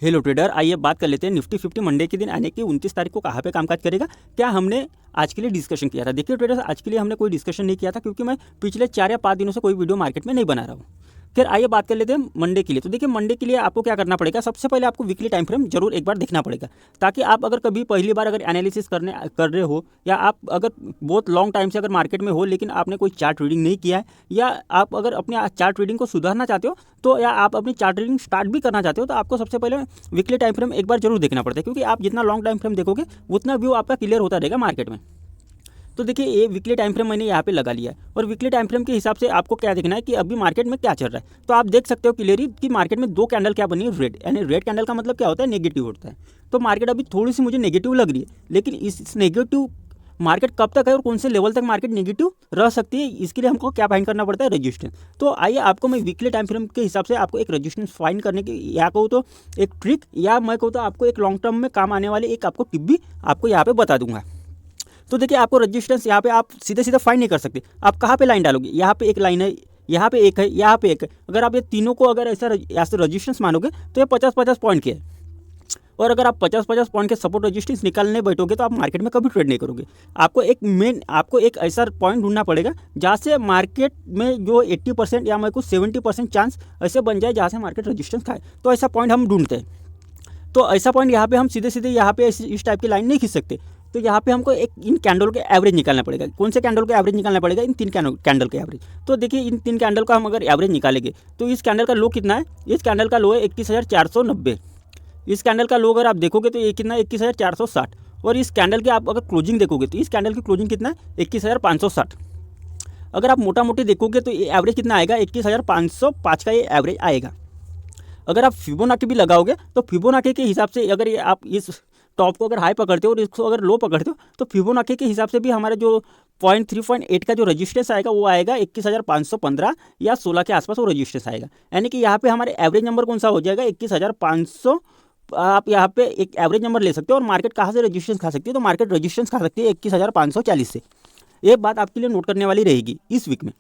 Hello trader, आइए बात कर लेते हैं निफ्टी 50 मंडे के दिन यानी कि 29 तारीख को कहाँ पे कामकाज करेगा। क्या हमने आज के लिए डिस्कशन किया था। देखिए ट्रेडर्स, आज के लिए हमने कोई डिस्कशन नहीं किया था क्योंकि मैं पिछले 4 या 5 दिनों से कोई वीडियो मार्केट में नहीं बना रहा हूँ। फिर आइए बात कर लेते हैं मंडे के लिए। तो देखिए मंडे के लिए आपको क्या करना पड़ेगा, सबसे पहले आपको वीकली टाइम फ्रेम जरूर एक बार देखना पड़ेगा, ताकि आप अगर कभी पहली बार अगर एनालिसिस कर रहे हो, या आप अगर बहुत लॉन्ग टाइम से अगर मार्केट में हो लेकिन आपने कोई चार्ट रीडिंग नहीं किया है, या आप अगर अपने चार्ट रीडिंग को सुधारना चाहते हो तो, या आप अपनी चार्ट रीडिंग स्टार्ट भी करना चाहते हो, तो आपको सबसे पहले वीकली टाइम फ्रेम एक बार जरूर देखना पड़ता है, क्योंकि आप जितना लॉन्ग टाइम फ्रेम देखोगे उतना व्यू आपका क्लियर होता रहेगा मार्केट में। तो देखिए ये वीकली टाइम फ्रेम मैंने यहाँ पे लगा लिया है, और वीकली टाइम फ्रेम के हिसाब से आपको क्या देखना है कि अभी मार्केट में क्या चल रहा है। तो आप देख सकते हो क्लियरली कि मार्केट में 2 कैंडल क्या बनी है, रेड, यानी रेड कैंडल का मतलब क्या होता है, नेगेटिव होता है। तो मार्केट अभी थोड़ी सी मुझे नेगेटिव लग रही है, लेकिन इस नेगेटिव मार्केट कब तक है और कौन से लेवल तक मार्केट नेगेटिव रह सकती है, इसके लिए हमको क्या फाइंड करना पड़ता है, रेजिस्टेंस। तो आइए आपको मैं वीकली टाइम फ्रेम के हिसाब से आपको एक रेजिस्टेंस फाइंड करने की, या कहूँ तो एक ट्रिक, या मैं कहूँ तो आपको एक लॉन्ग टर्म में काम आने वाली एक आपको टिप भी आपको यहाँ पे बता दूंगा। तो देखिए आपको रेजिस्टेंस यहाँ पे आप सीधे सीधे फाइंड नहीं कर सकते। आप कहाँ पे लाइन डालोगे, यहाँ पे एक लाइन है, यहाँ पे एक है, यहाँ पे एक है। अगर आप ये तीनों को अगर ऐसा रेजिस्टेंस मानोगे तो ये 50-50 पॉइंट के है, और अगर आप 50-50 पॉइंट के सपोर्ट रेजिस्टेंस निकालने बैठोगे तो आप मार्केट में कभी ट्रेड नहीं करोगे। आपको एक ऐसा पॉइंट ढूंढना पड़ेगा जहाँ से मार्केट में जो 80% या मैं कुछ 70% चांस ऐसे बन जाए जहाँ से मार्केट रेजिस्टेंस खाए। तो ऐसा पॉइंट हम ढूंढते हैं। तो ऐसा पॉइंट यहाँ पे हम सीधे सीधे यहाँ पे इस टाइप की लाइन नहीं खींच सकते। तो यहाँ पे हमको एक इन कैंडल के एवरेज निकालना पड़ेगा। कौन से कैंडल का एवरेज निकालना पड़ेगा, इन 3 कैंडल के एवरेज। तो देखिए इन 3 कैंडल का हम अगर एवरेज निकालेंगे तो इस कैंडल का लो कितना है, इस कैंडल का लो है 21,490। इस कैंडल का लो अगर आप देखोगे तो ये कितना है, 21,460। और इस कैंडल के आप अगर क्लोजिंग देखोगे तो इस कैंडल की क्लोजिंग कितना है, 21,560। अगर आप मोटा मोटी देखोगे तो ये एवरेज कितना आएगा, 21,505 का ये एवरेज आएगा। अगर आप फिबोनाची भी लगाओगे तो फिबोनाची के हिसाब से अगर ये आप इस टॉप को अगर हाई पकड़ते हो और इसको अगर लो पकड़ते हो तो फिबोनाची के हिसाब से भी हमारा जो 3.8 का जो रजिस्टेंस आएगा वो आएगा 21,515 या 16 के आसपास वो रजिस्टेंस आएगा। यानी कि यहाँ पे हमारे एवरेज नंबर कौन सा हो जाएगा, 21,500। आप यहाँ पे एक एवरेज नंबर ले सकते हो। और मार्केट कहाँ से रजिस्टेंस खा सकती है, तो मार्केट रजिस्टेंस खा सकती है 21,540 से। एक बात आपके लिए नोट करने वाली रहेगी इस वीक में।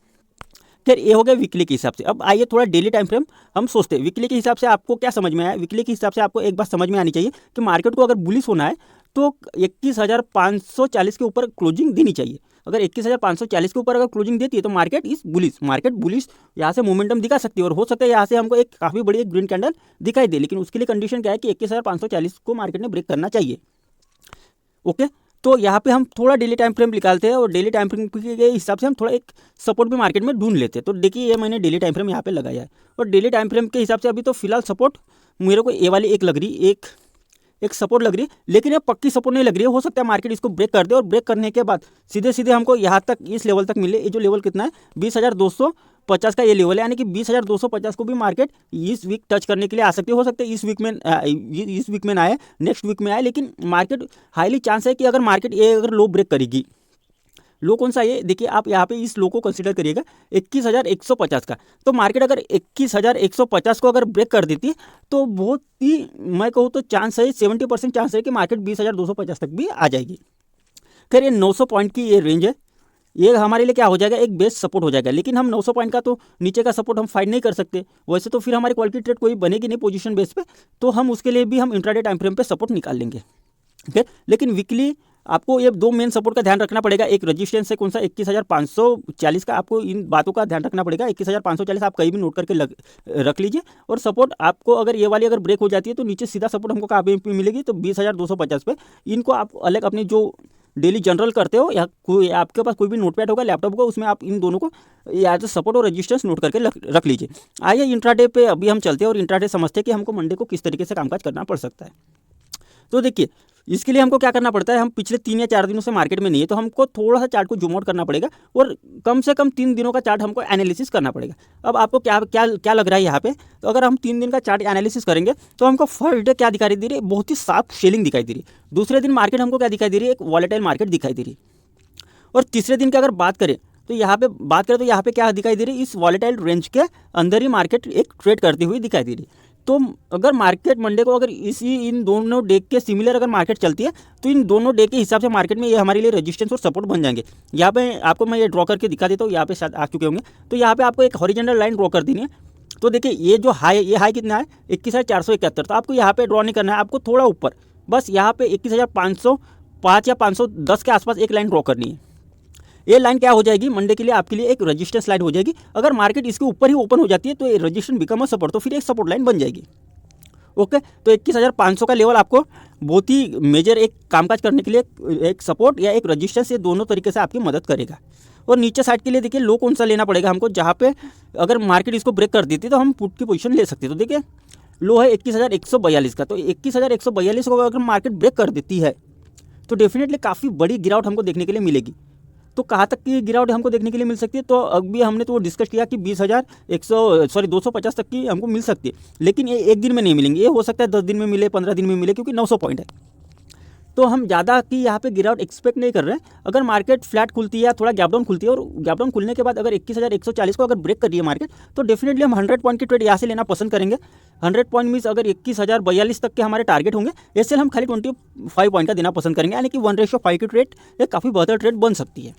फिर ये हो गया वीकली के हिसाब से। अब आइए थोड़ा डेली टाइम फ्रेम हम सोचते हैं। वीकली के हिसाब से आपको क्या समझ में आया, वीकली के हिसाब से आपको एक बात समझ में आनी चाहिए कि मार्केट को अगर बुलिश होना है तो 21,540 के ऊपर क्लोजिंग देनी चाहिए। अगर 21,540 के ऊपर अगर क्लोजिंग देती है तो मार्केट बुलिश यहाँ से मोमेंटम दिखा सकती है, और हो सकता है यहाँ से हमको एक काफ़ी बड़ी एक ग्रीन कैंडल दिखाई दे। लेकिन उसके लिए कंडीशन क्या है कि 21,540 को मार्केट ने ब्रेक करना चाहिए। ओके, तो यहाँ पे हम थोड़ा डेली टाइम फ्रेम निकालते हैं, और डेली टाइम फ्रेम के हिसाब से हम थोड़ा एक सपोर्ट भी मार्केट में ढूंढ लेते हैं। तो देखिए ये मैंने डेली टाइम फ्रेम यहाँ पे लगाया है, और डेली टाइम फ्रेम के हिसाब से अभी तो फिलहाल सपोर्ट मेरे को ये वाली एक लग रही, एक सपोर्ट लग रही है, लेकिन ये पक्की सपोर्ट नहीं लग रही है। हो सकता है मार्केट इसको ब्रेक कर दे, और ब्रेक करने के बाद सीधे सीधे हमको यहाँ तक इस लेवल तक मिले। ये जो लेवल कितना है, 20,250 का ये लेवल है, यानी कि 20,250 को भी मार्केट इस वीक टच करने के लिए आ सकती है। हो सकता है इस वीक में ना आए, नेक्स्ट वीक में आए, लेकिन मार्केट हाईली चांस है कि अगर मार्केट ये अगर लो ब्रेक करेगी। लो कौन सा ये देखिए, आप यहाँ पे इस लो को कंसीडर करिएगा 21,150 का। तो मार्केट अगर 21,150 को अगर ब्रेक कर देती है तो बहुत ही, मैं कहूँ तो चांस है, 70% चांस है कि मार्केट 20,250 तक भी आ जाएगी। फिर ये 900 पॉइंट की ये रेंज है, ये हमारे लिए क्या हो जाएगा, एक बेस्ट सपोर्ट हो जाएगा। लेकिन हम 900 पॉइंट का तो नीचे का सपोर्ट हम फाइंड नहीं कर सकते, वैसे तो फिर हमारी क्वालिटी ट्रेड कोई बनेगी नहीं पोजीशन बेस पे। तो हम उसके लिए भी हम इंट्राडे टाइम फ्रेम पे सपोर्ट निकाल लेंगे। ठीक, लेकिन वीकली आपको ये 2 मेन सपोर्ट का ध्यान रखना पड़ेगा। एक रजिस्टेंस है कौन सा, 21,540 का। आपको इन बातों का ध्यान रखना पड़ेगा। 21,540 आप कहीं भी नोट करके रख लीजिए। और सपोर्ट आपको अगर ये वाली अगर ब्रेक हो जाती है तो नीचे सीधा सपोर्ट हमको कहाँ पे मिलेगी, तो 20,250 पे। इनको आप अलग अपनी जो डेली जनरल करते हो, या कोई आपके पास कोई भी नोटपैड होगा, लैपटॉप होगा, उसमें आप इन दोनों को या तो सपोर्ट और रेजिस्टेंस नोट करके रख लीजिए। आइए इंट्राडे पे अभी हम चलते हैं और इंट्राडे समझते हैं कि हमको मंडे को किस तरीके से कामकाज करना पड़ सकता है। तो देखिए इसके लिए हमको क्या करना पड़ता है, हम पिछले 3 या 4 दिनों से मार्केट में नहीं है, तो हमको थोड़ा सा चार्ट को जूम आउट करना पड़ेगा, और कम से कम 3 दिनों का चार्ट हमको एनालिसिस करना पड़ेगा। अब आपको क्या क्या क्या लग रहा है यहाँ पे, तो अगर हम 3 दिन का चार्ट एनालिसिस करेंगे तो हमको फर्स्ट डे क्या दिखाई दे रही है, बहुत ही साफ सेलिंग दिखाई दे रही है। दूसरे दिन मार्केट हमको क्या दिखाई दे रही है, एक वॉलेटाइल मार्केट दिखाई दे रही है। और तीसरे दिन की अगर बात करें तो यहाँ पे क्या दिखाई दे रही है, इस वॉलेटाइल रेंज के अंदर ही मार्केट एक ट्रेड करती हुई दिखाई दे रही है। तो अगर मार्केट मंडे को अगर इन दोनों डे के सिमिलर अगर मार्केट चलती है तो इन दोनों डे के हिसाब से मार्केट में ये हमारे लिए रेजिस्टेंस और सपोर्ट बन जाएंगे। यहाँ पे आपको मैं ये ड्रॉ करके दिखा देता हूँ, यहाँ पे शायद आ चुके होंगे। तो यहाँ पे आपको एक हॉरिजॉन्टल लाइन ड्रॉ कर देनी है। तो देखिए ये जो हाई, ये हाई कितना है 21,471, तो आपको यहाँ पे ड्रॉ नहीं करना है, आपको थोड़ा ऊपर बस यहाँ पे 21,505 या 510 के आसपास एक लाइन ड्रॉ करनी है। ये लाइन क्या हो जाएगी मंडे के लिए आपके लिए एक रजिस्टेंस लाइन हो जाएगी। अगर मार्केट इसके ऊपर ही ओपन हो जाती है तो ये रजिस्टेंस बिकम अ सपोर्ट, तो फिर एक सपोर्ट लाइन बन जाएगी। ओके, तो 21,500 का लेवल आपको बहुत ही मेजर एक कामकाज करने के लिए एक सपोर्ट या एक रजिस्टेंस, ये दोनों तरीके से आपकी मदद करेगा। और नीचे साइड के लिए देखिए लो कौन सा लेना पड़ेगा हमको, जहाँ पे अगर मार्केट इसको ब्रेक कर देती तो हम पुट की पोजीशन ले सकते। तो देखिए लो है 21,142 का, तो 21,142 को अगर मार्केट ब्रेक कर देती है तो डेफिनेटली काफ़ी बड़ी गिरावट हमको देखने के लिए मिलेगी। तो कहाँ तक की गिरावट हमको देखने के लिए मिल सकती है, तो अभी हमने तो वो डिस्कस किया कि 250 तक की हमको मिल सकती है, लेकिन ये एक दिन में नहीं मिलेंगे, ये हो सकता है 10 दिन में मिले, 15 दिन में मिले, क्योंकि 900 पॉइंट है। तो हम ज़्यादा की यहाँ पे गिरावट एक्सपेक्ट नहीं कर रहे हैं। अगर मार्केट फ्लैट खुलती है या थोड़ा गैप डाउन खुलती है, और गैप डाउन खुलने के बाद अगर 21,140 को अगर ब्रेक कर रही है मार्केट, तो डेफिनेटली हम 100 पॉइंट की ट्रेड यहाँ से लेना पसंद करेंगे। 100 पॉइंट मीन्स अगर 21,042 तक के हमारे टारगेट होंगे, ऐसे हम खाली 25 पॉइंट का देना पसंद करेंगे, यानी कि 1:5 की ट्रेड ये काफ़ी बेहतर ट्रेड बन सकती है।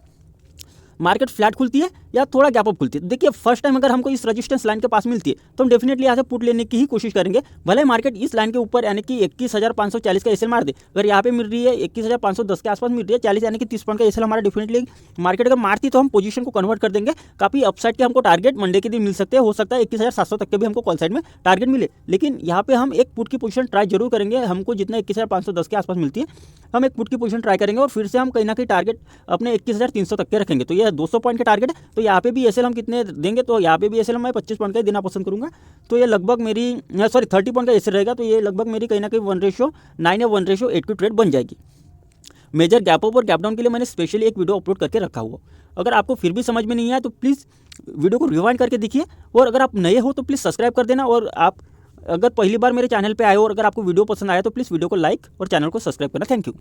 मार्केट फ्लैट खुलती है या थोड़ा गैप अप खुलती है, देखिए फर्स्ट टाइम अगर हमको इस रजिस्टेंस लाइन के पास मिलती है तो हम डेफिनेटली यहाँ से पुट लेने की ही कोशिश करेंगे। भले मार्केट इस लाइन के ऊपर यानी कि 21,540 का एसएल मार दे, अगर यहाँ पे मिल रही है 21,510 के आसपास मिल रही है 40 यानी कि 30 पॉइंट का एसएल हमारा डेफिनेटली मार्केट अगर मारती तो हम पोजीशन को कन्वर्ट कर देंगे। काफ़ी अपसाइड के हमको टारगेट मंडे के दिन मिल सकते हैं, हो सकता है 21,700 तक के भी हमको कॉल साइड में टारगेट मिले, लेकिन यहाँ पे हम एक पुट की पोजीशन ट्राई जरूर करेंगे। हमको जितना 21,510 के आसपास मिलती है हम एक पुट की पोजीशन ट्राई करेंगे, और फिर से हम कहीं ना कहीं टारगेट अपने 21,300 तक के रखेंगे। तो ये 200 पॉइंट के टारगेट, तो यहाँ पे भी एसएल हम कितने देंगे, तो यहाँ पे भी एसएल मैं 25 पॉइंट का देना पसंद करूंगा। तो ये लगभग मेरी 30 पॉइंट का एसएल रहेगा, तो ये लगभग मेरी कहीं ना कहीं 1:9 या 1:8 की ट्रेड बन जाएगी। मेजर गैप अप और गैप डाउन के लिए मैंने स्पेशली एक वीडियो अपलोड करके रखा हुआ। अगर आपको फिर भी समझ में नहीं आया तो प्लीज़ वीडियो को रिवाइंड करके देखिए, और अगर आप नए हो तो प्लीज़ सब्सक्राइब कर देना, और आप अगर पहली बार मेरे चैनल पर आए हो और अगर आपको वीडियो पसंद आया तो प्लीज़ वीडियो को लाइक और चैनल को सब्सक्राइब करना। Thank you.